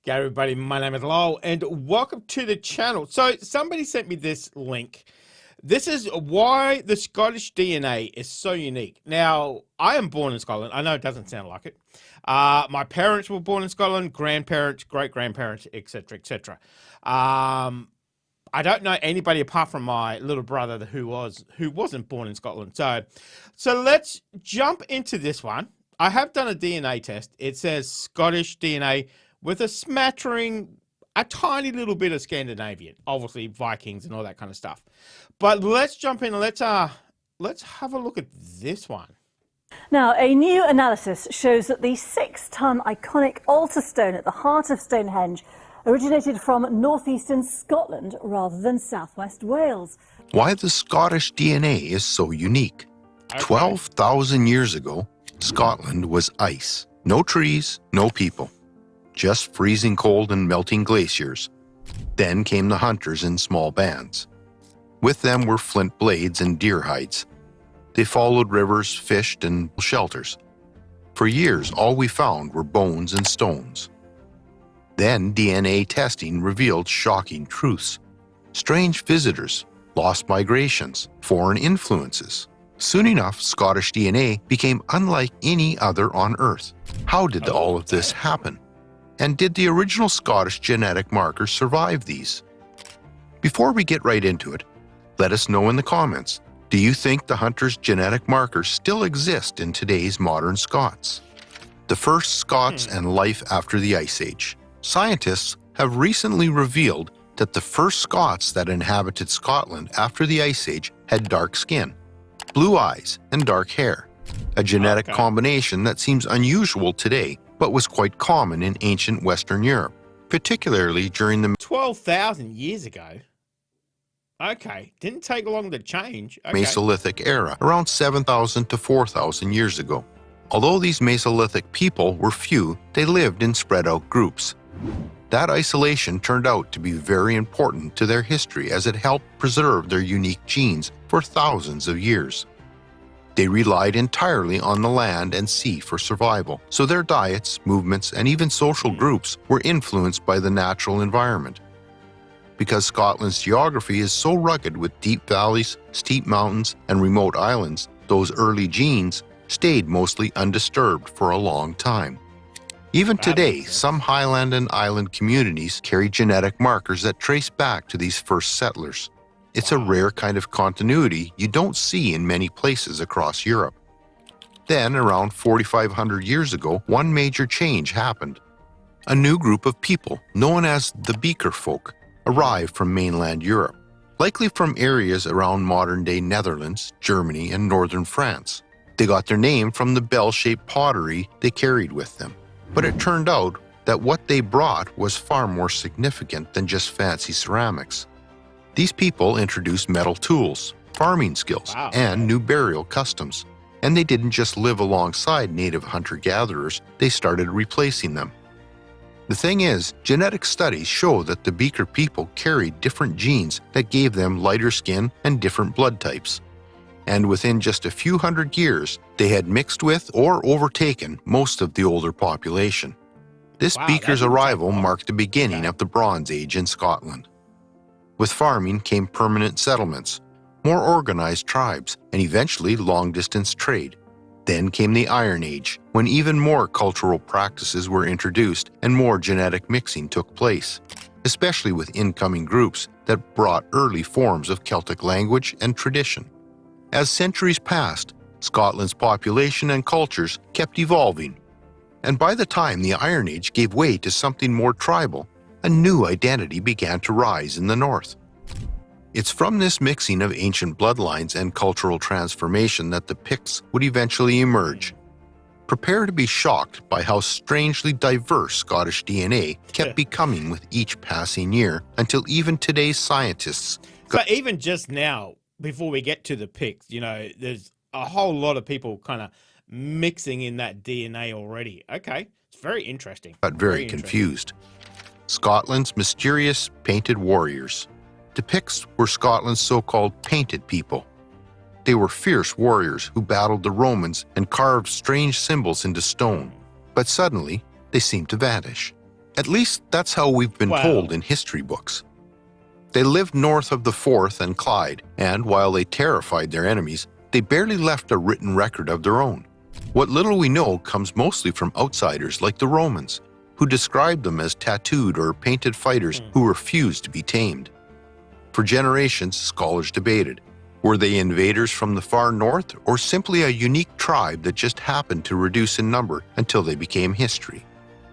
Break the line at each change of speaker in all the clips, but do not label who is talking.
G'day everybody, my name is Lowell and welcome to the channel. So somebody sent me this link. This is why the Scottish DNA is so unique. Now, I am born in Scotland. I know it doesn't sound like it. My parents were born in Scotland, grandparents, great-grandparents, etc., etc. I don't know anybody apart from my little brother who wasn't born in Scotland. So let's jump into this one. I have done a DNA test. It says Scottish DNA with a smattering, a tiny little bit of Scandinavian, obviously Vikings and all that kind of stuff. But let's jump in and let's have a look at this one.
Now, a new analysis shows that the 6-ton iconic altar stone at the heart of Stonehenge originated from northeastern Scotland rather than southwest Wales.
Why the Scottish DNA is so unique.
Okay.
12,000 years ago, Scotland was ice. No trees, no people. Just freezing cold and melting glaciers. Then came the hunters in small bands. With them were flint blades and deer hides. They followed rivers, fished, and shelters. For years, all we found were bones and stones. Then DNA testing revealed shocking truths. Strange visitors, lost migrations, foreign influences. Soon enough, Scottish DNA became unlike any other on Earth. How did all of this happen? And did the original Scottish genetic markers survive these? Before we get right into it, let us know in the comments, do you think the hunters' genetic markers still exist in today's modern Scots? The First Scots and life after the Ice Age. Scientists have recently revealed that the first Scots that inhabited Scotland after the Ice Age had dark skin, blue eyes, and dark hair, a genetic combination that seems unusual today but was quite common in ancient Western Europe, particularly during the
12,000 years ago? Okay, didn't take long to change. Okay.
Mesolithic era, around 7,000 to 4,000 years ago. Although these Mesolithic people were few, they lived in spread-out groups. That isolation turned out to be very important to their history as it helped preserve their unique genes for thousands of years. They relied entirely on the land and sea for survival, so their diets, movements, and even social groups were influenced by the natural environment. Because Scotland's geography is so rugged with deep valleys, steep mountains, and remote islands, those early genes stayed mostly undisturbed for a long time. Even today, some highland and island communities carry genetic markers that trace back to these first settlers. It's a rare kind of continuity you don't see in many places across Europe. Then, around 4,500 years ago, one major change happened. A new group of people, known as the Beaker folk, arrived from mainland Europe, likely from areas around modern-day Netherlands, Germany, and northern France. They got their name from the bell-shaped pottery they carried with them. But it turned out that what they brought was far more significant than just fancy ceramics. These people introduced metal tools, farming skills, and new burial customs. And they didn't just live alongside native hunter-gatherers, they started replacing them. The thing is, genetic studies show that the Beaker people carried different genes that gave them lighter skin and different blood types. And within just a few hundred years, they had mixed with or overtaken most of the older population. This Beaker's arrival marked the beginning of the Bronze Age in Scotland. With farming came permanent settlements, more organized tribes, and eventually long-distance trade. Then came the Iron Age, when even more cultural practices were introduced and more genetic mixing took place, especially with incoming groups that brought early forms of Celtic language and tradition. As centuries passed, Scotland's population and cultures kept evolving. And by the time the Iron Age gave way to something more tribal, a new identity began to rise in the north. It's from this mixing of ancient bloodlines and cultural transformation that the Picts would eventually emerge. Prepare to be shocked by how strangely diverse Scottish DNA kept becoming with each passing year until even today's scientists.
So even just now, before we get to the Picts, you know, there's a whole lot of people kind of mixing in that DNA already. Okay, it's very interesting.
Got very confused. Scotland's mysterious painted warriors. The Picts were Scotland's so-called painted people. They were fierce warriors who battled the Romans and carved strange symbols into stone, but suddenly they seemed to vanish. At least that's how we've been told in history books. They lived north of the Forth and Clyde, and while they terrified their enemies, they barely left a written record of their own. What little we know comes mostly from outsiders like the Romans, who described them as tattooed or painted fighters who refused to be tamed. For generations, scholars debated, were they invaders from the far north or simply a unique tribe that just happened to reduce in number until they became history?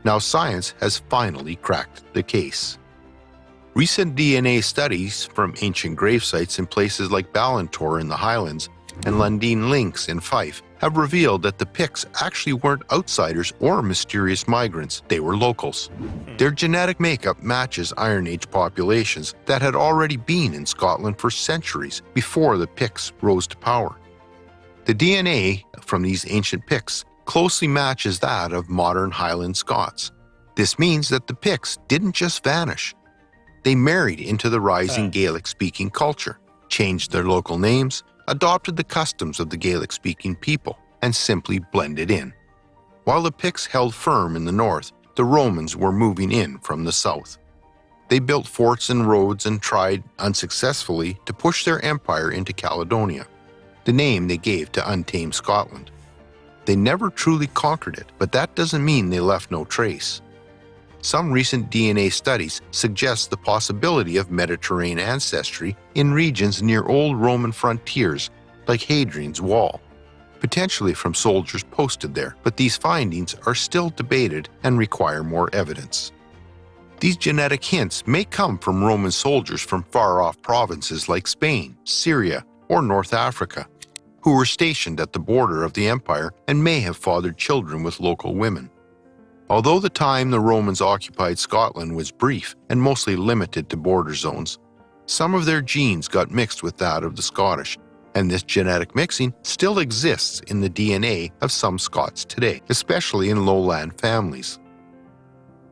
Now science has finally cracked the case. Recent DNA studies from ancient grave sites in places like Ballantor in the Highlands and Lundin Links in Fife have revealed that the Picts actually weren't outsiders or mysterious migrants, they were locals. Their genetic makeup matches Iron Age populations that had already been in Scotland for centuries before the Picts rose to power. The DNA from these ancient Picts closely matches that of modern Highland Scots. This means that the Picts didn't just vanish. They married into the rising Gaelic-speaking culture, changed their local names, adopted the customs of the Gaelic-speaking people, and simply blended in. While the Picts held firm in the north, the Romans were moving in from the south. They built forts and roads and tried, unsuccessfully, to push their empire into Caledonia, the name they gave to untamed Scotland. They never truly conquered it, but that doesn't mean they left no trace. Some recent DNA studies suggest the possibility of Mediterranean ancestry in regions near old Roman frontiers like Hadrian's Wall, potentially from soldiers posted there, but these findings are still debated and require more evidence. These genetic hints may come from Roman soldiers from far-off provinces like Spain, Syria, or North Africa, who were stationed at the border of the empire and may have fathered children with local women. Although the time the Romans occupied Scotland was brief and mostly limited to border zones, some of their genes got mixed with that of the Scottish, and this genetic mixing still exists in the DNA of some Scots today, especially in lowland families.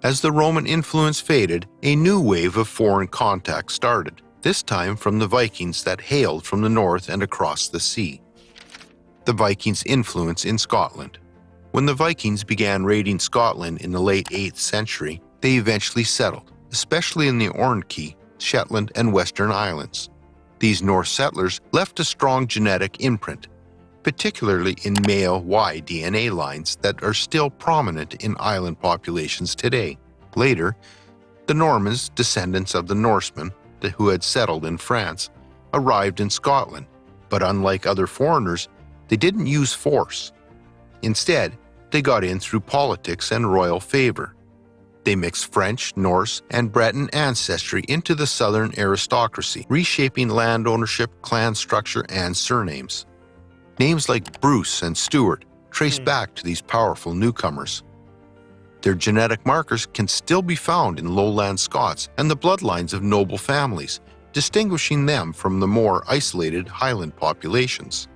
As the Roman influence faded, a new wave of foreign contact started, this time from the Vikings that hailed from the north and across the sea. The Vikings' influence in Scotland. When the Vikings began raiding Scotland in the late 8th century, they eventually settled, especially in the Orkney, Shetland, and Western Islands. These Norse settlers left a strong genetic imprint, particularly in male Y DNA lines that are still prominent in island populations today. Later, the Normans, descendants of the Norsemen who had settled in France, arrived in Scotland, but unlike other foreigners, they didn't use force. Instead, they got in through politics and royal favor. They mixed French, Norse, and Breton ancestry into the southern aristocracy, reshaping land ownership, clan structure, and surnames. Names like Bruce and Stuart trace back to these powerful newcomers. Their genetic markers can still be found in lowland Scots and the bloodlines of noble families, distinguishing them from the more isolated Highland populations.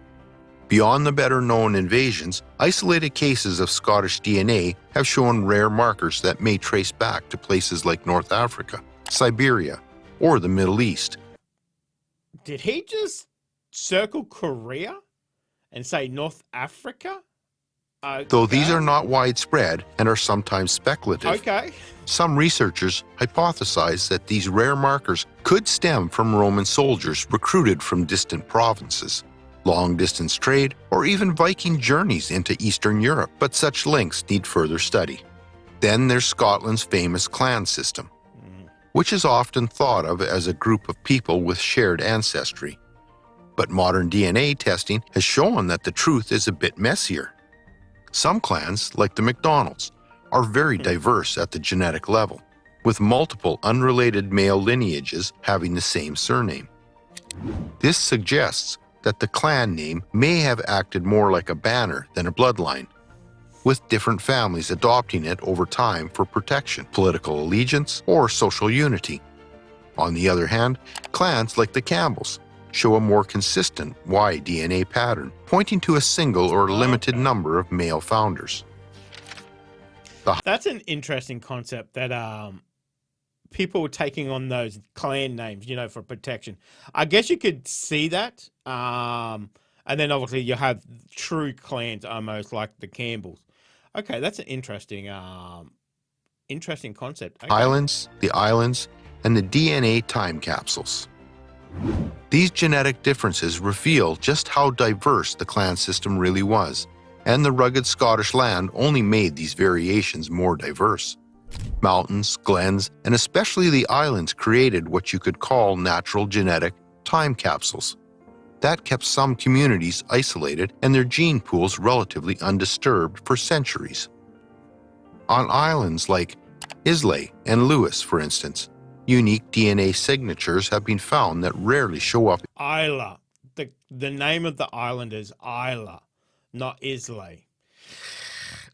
Beyond the better-known invasions, isolated cases of Scottish DNA have shown rare markers that may trace back to places like North Africa, Siberia, or the Middle East.
Did he just circle Korea and say North Africa?
Though these are not widespread and are sometimes speculative, some researchers hypothesize that these rare markers could stem from Roman soldiers recruited from distant provinces, long-distance trade, or even Viking journeys into Eastern Europe, but such links need further study. Then there's Scotland's famous clan system, which is often thought of as a group of people with shared ancestry. But modern DNA testing has shown that the truth is a bit messier. Some clans, like the MacDonalds, are very diverse at the genetic level, with multiple unrelated male lineages having the same surname. This suggests that the clan name may have acted more like a banner than a bloodline, with different families adopting it over time for protection, political allegiance, or social unity. On the other hand, clans like the Campbells show a more consistent Y DNA pattern, pointing to a single or limited number of male founders.
That's an interesting concept that people were taking on those clan names, you know, for protection. I guess you could see that. And then obviously you have true clans almost like the Campbells. Okay, that's an interesting Interesting concept. Okay.
the islands, and the DNA time capsules. These genetic differences reveal just how diverse the clan system really was, and the rugged Scottish land only made these variations more diverse. Mountains, glens, and especially the islands created what you could call natural genetic time capsules. That kept some communities isolated and their gene pools relatively undisturbed for centuries. On islands like Islay and Lewis, for instance, unique DNA signatures have been found that rarely show up.
Isla. The name of the island is Isla, not Islay.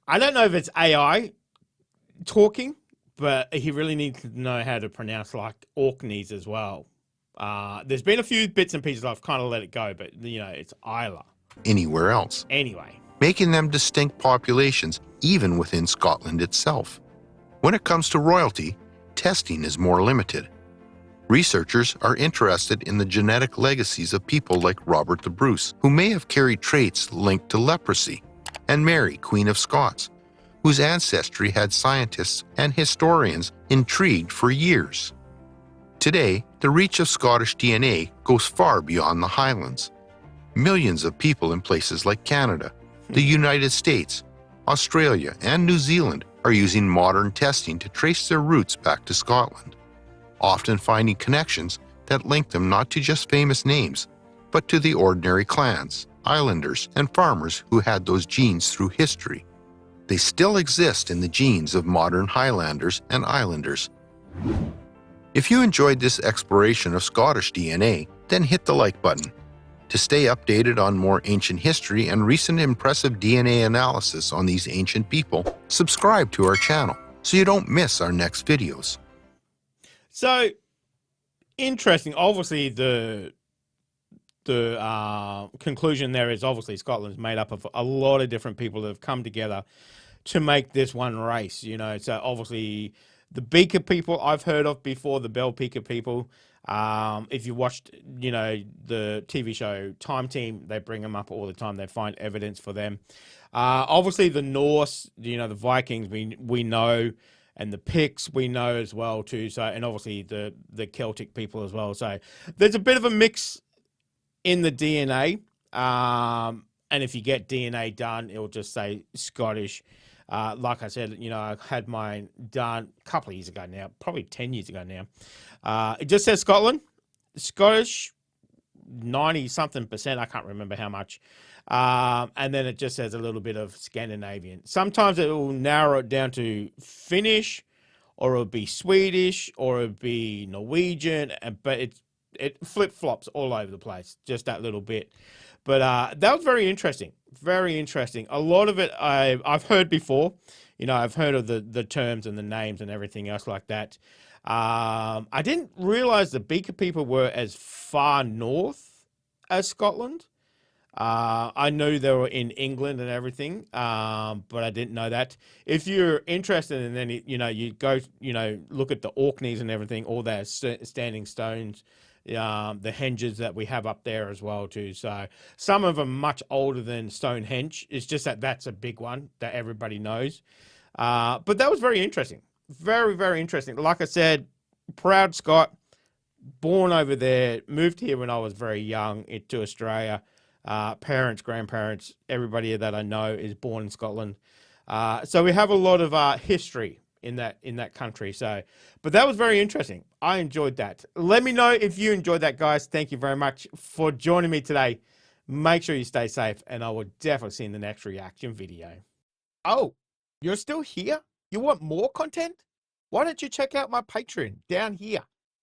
I don't know if it's AI talking, but he really needs to know how to pronounce like Orkneys as well. There's been a few bits and pieces I've kind of let it go, but it's Isla.
Anywhere else.
Anyway.
Making them distinct populations even within Scotland itself. When it comes to royalty, testing is more limited. Researchers are interested in the genetic legacies of people like Robert the Bruce, who may have carried traits linked to leprosy, and Mary, Queen of Scots, whose ancestry had scientists and historians intrigued for years. Today, the reach of Scottish DNA goes far beyond the Highlands. Millions of people in places like Canada, the United States, Australia, and New Zealand are using modern testing to trace their roots back to Scotland, often finding connections that link them not to just famous names, but to the ordinary clans, islanders, and farmers who had those genes through history. They still exist in the genes of modern Highlanders and Islanders. If you enjoyed this exploration of Scottish DNA, then hit the like button. To stay updated on more ancient history and recent impressive DNA analysis on these ancient people, subscribe to our channel so you don't miss our next videos.
So, interesting. Obviously, the conclusion there is obviously Scotland is made up of a lot of different people that have come together to make this one race. So obviously the Beaker people I've heard of before, the Beaker people. If you watched, the TV show Time Team, they bring them up all the time. They find evidence for them. Obviously the Norse, the Vikings, we know, and the Picts we know as well too. So, and obviously the Celtic people as well. So there's a bit of a mix in the DNA. And if you get DNA done, it'll just say Scottish. Like I said, I had mine done a couple of years ago now, probably 10 years ago now. It just says Scotland, Scottish, 90-something%. I can't remember how much. And then it just says a little bit of Scandinavian. Sometimes it will narrow it down to Finnish, or it'll be Swedish, or it'll be Norwegian, but it flip-flops all over the place, just that little bit. But that was very interesting. Very interesting. A lot of it I've heard before. I've heard of the terms and the names and everything else like that. I didn't realize the Beaker people were as far north as Scotland. I knew they were in England and everything, but I didn't know that. If you're interested in any, you go, look at the Orkneys and everything, all their standing stones, the henges that we have up there as well too. So some of them much older than Stonehenge. It's just that that's a big one that everybody knows. But that was very interesting. Very, very interesting. Like I said, proud Scot, born over there, moved here when I was very young to Australia. Parents, grandparents, everybody that I know is born in Scotland. So we have a lot of history in that country. So, but that was very interesting. I enjoyed that. Let me know if you enjoyed that, guys. Thank you very much for joining me today. Make sure you stay safe, and I will definitely see you in the next reaction video. Oh, you're still here? You want more content? Why don't you check out my Patreon down here?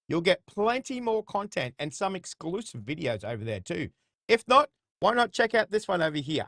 You'll get plenty more content and some exclusive videos over there too. If not, why not check out this one over here?